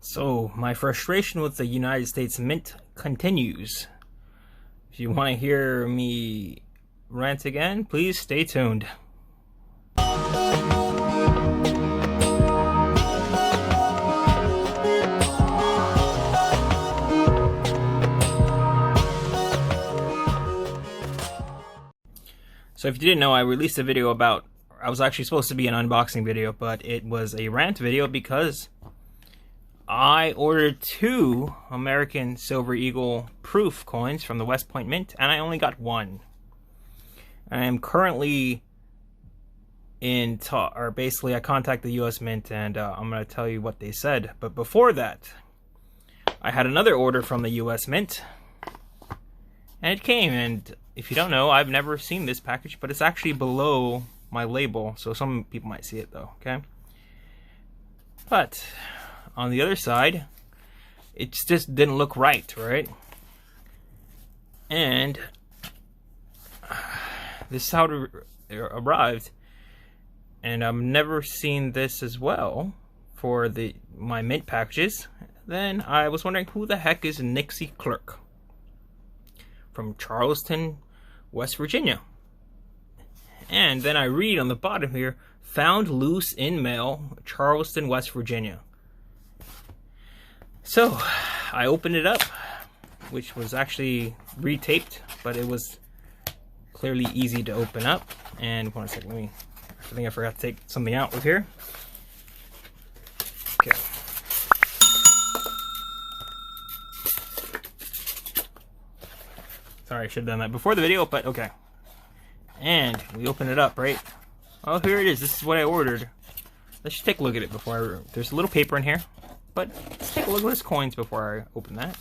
So, my frustration with the United States Mint continues. If you want to hear me rant again, please stay tuned. So if you didn't know, I released a video about, I was actually supposed to be an unboxing video, but it was a rant video because I ordered 2 American Silver Eagle proof coins from the West Point Mint, and I only got 1. I am currently basically I contacted the US Mint, and I'm going to tell you what they said. But before that, I had another order from the US Mint, and it came, and if you don't know, I've never seen this package, but it's actually below my label, so some people might see it though, okay? But on the other side, it just didn't look right? And this is how it arrived, and I've never seen this as well for my mint packages. Then I was wondering, who the heck is Nixie Clerk from Charleston, West Virginia? And then I read on the bottom here, found loose in mail, Charleston, West Virginia. So I opened it up, which was actually retaped, but it was clearly easy to open up. And one second, I think I forgot to take something out with here. Okay. Sorry, I should have done that before the video, but okay. And we open it up, right? Oh, here it is. This is what I ordered. Let's just take a look at it before there's a little paper in here. But let's take a look at his coins before I open that.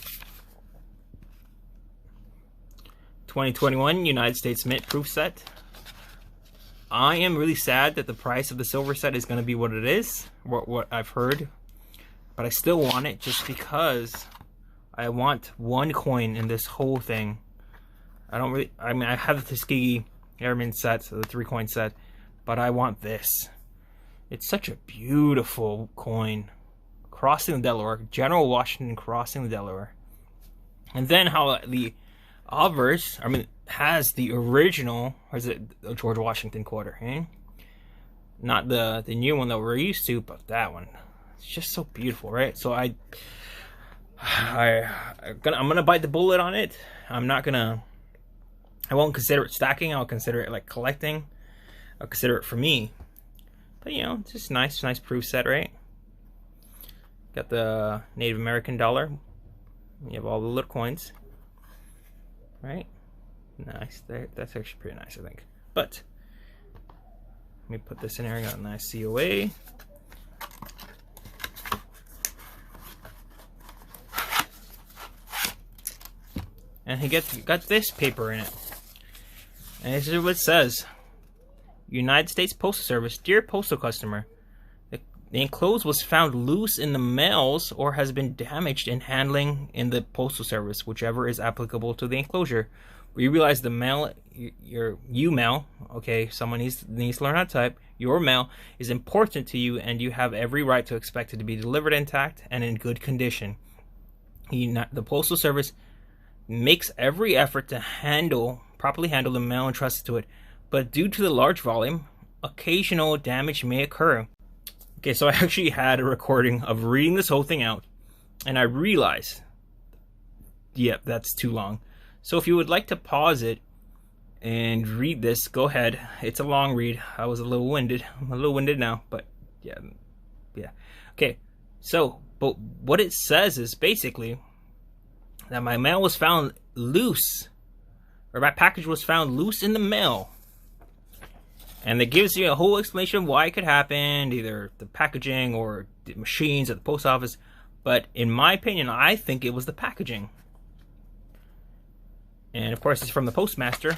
2021 United States Mint proof set. I am really sad that the price of the silver set is going to be what it is, what I've heard. But I still want it just because I want 1 coin in this whole thing. I have the Tuskegee Airman set, so the 3-coin set, but I want this. It's such a beautiful coin. Crossing the Delaware, General Washington crossing the Delaware. And then how the obverse, has the original, or is it a George Washington quarter, eh? Not the new one that we're used to, but that one. It's just so beautiful, right? So I'm gonna bite the bullet on it. I won't consider it stacking. I'll consider it like collecting. I'll consider it for me. But you know, it's just nice proof set, right? Got the Native American dollar. You have all the little coins, right? Nice. That's actually pretty nice, I think. But let me put this in here. I got a nice COA. And he got this paper in it. And this is what it says. United States Postal Service, dear postal customer, the enclosed was found loose in the mails or has been damaged in handling in the Postal Service, whichever is applicable to the enclosure. We realize the mail, your mail, okay, someone needs to learn how to type, your mail is important to you and you have every right to expect it to be delivered intact and in good condition. The Postal Service makes every effort to properly handle the mail entrusted to it, but due to the large volume, occasional damage may occur. Okay, so I actually had a recording of reading this whole thing out, and I realized, yep, that's too long. So if you would like to pause it and read this, go ahead. It's a long read. I was a little winded. I'm a little winded now, but yeah. Okay, so, but what it says is basically that my mail was found loose, or my package was found loose in the mail. And it gives you a whole explanation of why it could happen, either the packaging or the machines at the post office. But in my opinion, I think it was the packaging. And of course, it's from the postmaster.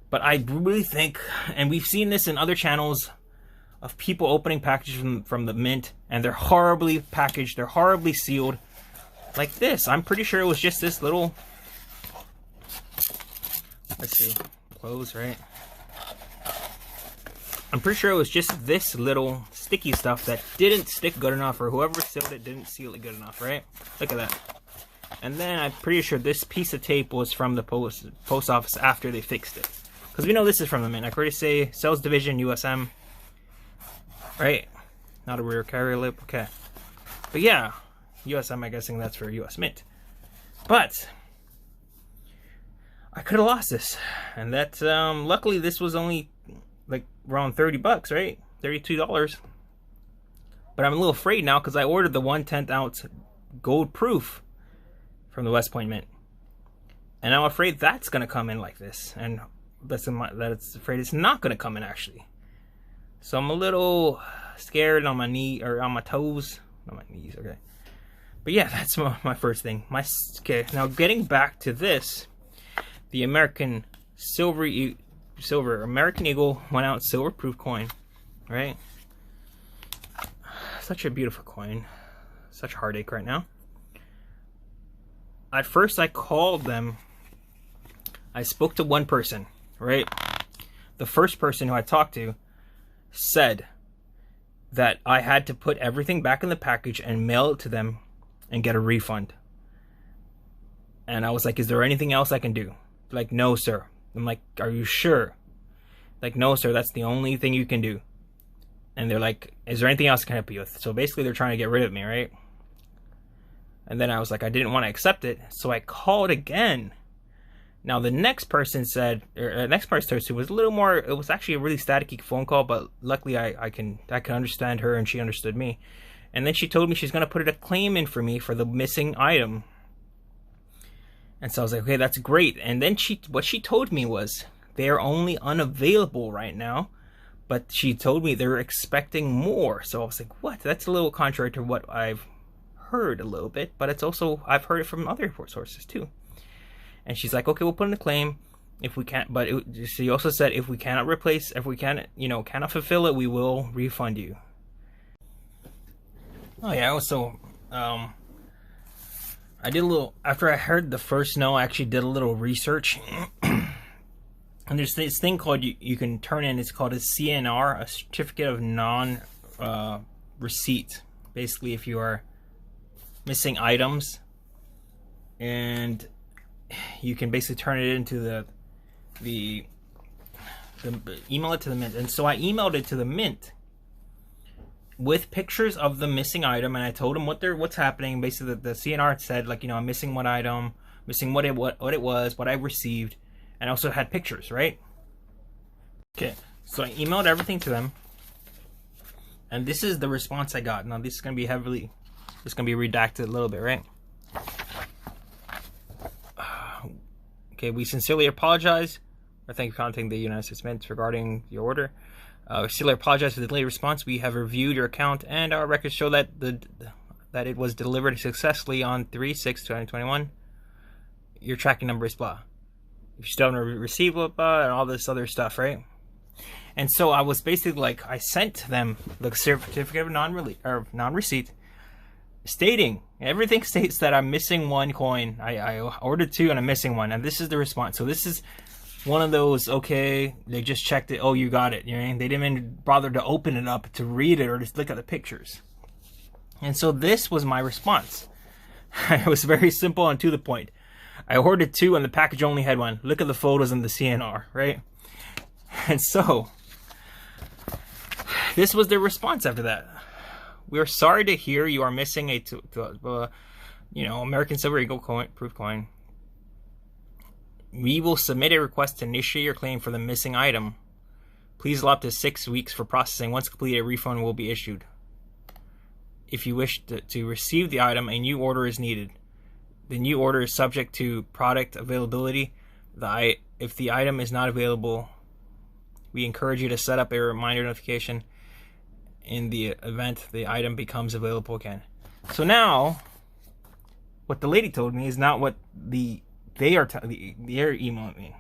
But I really think, and we've seen this in other channels, of people opening packages from the mint, and they're horribly packaged, they're horribly sealed. Like this. I'm pretty sure it was just this little, let's see, close, right? I'm pretty sure it was just this little sticky stuff that didn't stick good enough, or whoever sealed it didn't seal it good enough, right? Look at that. And then I'm pretty sure this piece of tape was from the post office after they fixed it. Because we know this is from the Mint. I already say Sales Division, USM. Right? Not a rear carrier lip. Okay. But yeah, USM, I'm guessing that's for US Mint. But I could have lost this. And that, luckily this was only like around 30 bucks, right? $32. But I'm a little afraid now because I ordered the 1/10 ounce gold proof from the West Point Mint. And I'm afraid that's going to come in like this. And that's afraid it's not going to come in actually. So I'm a little scared on my knee, or on my toes. On my knees, okay. But yeah, that's my first thing. Okay, now getting back to this, the American American Eagle 1 ounce silver proof coin, right? Such a beautiful coin. Such heartache right now. At first I called them. I spoke to one person, right? The first person who I talked to said that I had to put everything back in the package and mail it to them and get a refund. And I was like, is there anything else I can do? Like, no, sir. I'm like, are you sure? Like, no, sir, that's the only thing you can do. And they're like, is there anything else I can help you with? So basically they're trying to get rid of me, right? And then I was like, I didn't want to accept it. So I called again. Now the next person said, or next person was a little more, it was actually a really staticky phone call, but luckily I can understand her and she understood me. And then she told me she's going to put a claim in for me for the missing item. And so I was like, okay, that's great. And then what she told me was, they're only unavailable right now, but she told me they're expecting more. So I was like, what? That's a little contrary to what I've heard a little bit, but it's also, I've heard it from other sources too. And she's like, okay, we'll put in a claim if we can't, but she also said, if we cannot cannot fulfill it, we will refund you. Oh yeah, also, I did a little, after I heard the first no, I actually did a little research. And there's this thing called, you can turn in, it's called a CNR, a certificate of non-receipt. Basically, if you are missing items, and you can basically turn it into the email it to the Mint. And so I emailed it to the Mint with pictures of the missing item, and I told them what's happening. Basically, the CNR said, like, I'm missing one item, missing what it was, what I received, and I also had pictures, right? Okay, so I emailed everything to them, and this is the response I got. Now this is gonna be redacted a little bit, right? Okay, we sincerely apologize. I thank you for contacting the United States Mint regarding your order. We sincerely apologize for the delayed response. We have reviewed your account, and our records show that it was delivered successfully on 3/6/2021. Your tracking number is blah. If you still haven't received blah, blah, and all this other stuff, right? And so I was basically like, I sent them the certificate of non-receipt, stating, everything states that I'm missing one coin. I ordered two and I'm missing one, and this is the response. So this is one of those, okay, they just checked it, oh, you got it. You know what I mean? They didn't even bother to open it up to read it or just look at the pictures. And so this was my response. It was very simple and to the point. I ordered two and the package only had one. Look at the photos in the CNR, right? And so this was their response after that. We are sorry to hear you are missing a American Silver Eagle proof coin. We will submit a request to initiate your claim for the missing item. Please allow up to 6 weeks for processing. Once completed, a refund will be issued. If you wish to receive the item, a new order is needed. The new order is subject to product availability. If the item is not available, we encourage you to set up a reminder notification in the event the item becomes available again. So now, what the lady told me is not what they're emailing me.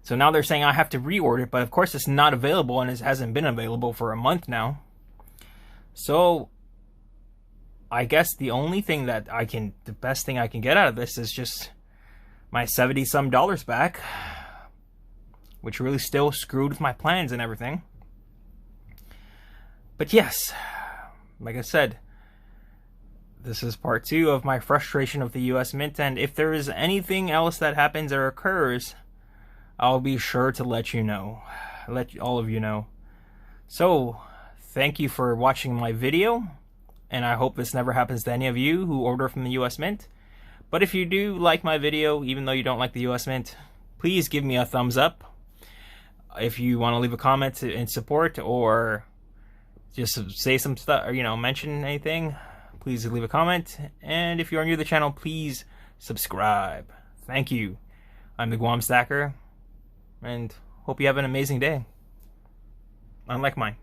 So now they're saying I have to reorder it, but of course it's not available, and it hasn't been available for a month now. So I guess the best thing I can get out of this is just my $70-some back. which really still screwed with my plans and everything. But yes, like I said, this is part 2 of my frustration of the US Mint, and if there is anything else that happens or occurs, I'll be sure to let you know. Let all of you know. So, thank you for watching my video, and I hope this never happens to any of you who order from the US Mint. But if you do like my video, even though you don't like the US Mint, please give me a thumbs up. If you want to leave a comment in support or just say some stuff, or mention anything, please leave a comment. And if you are new to the channel, please subscribe. Thank you. I'm the Guam Stacker, and hope you have an amazing day. Unlike mine.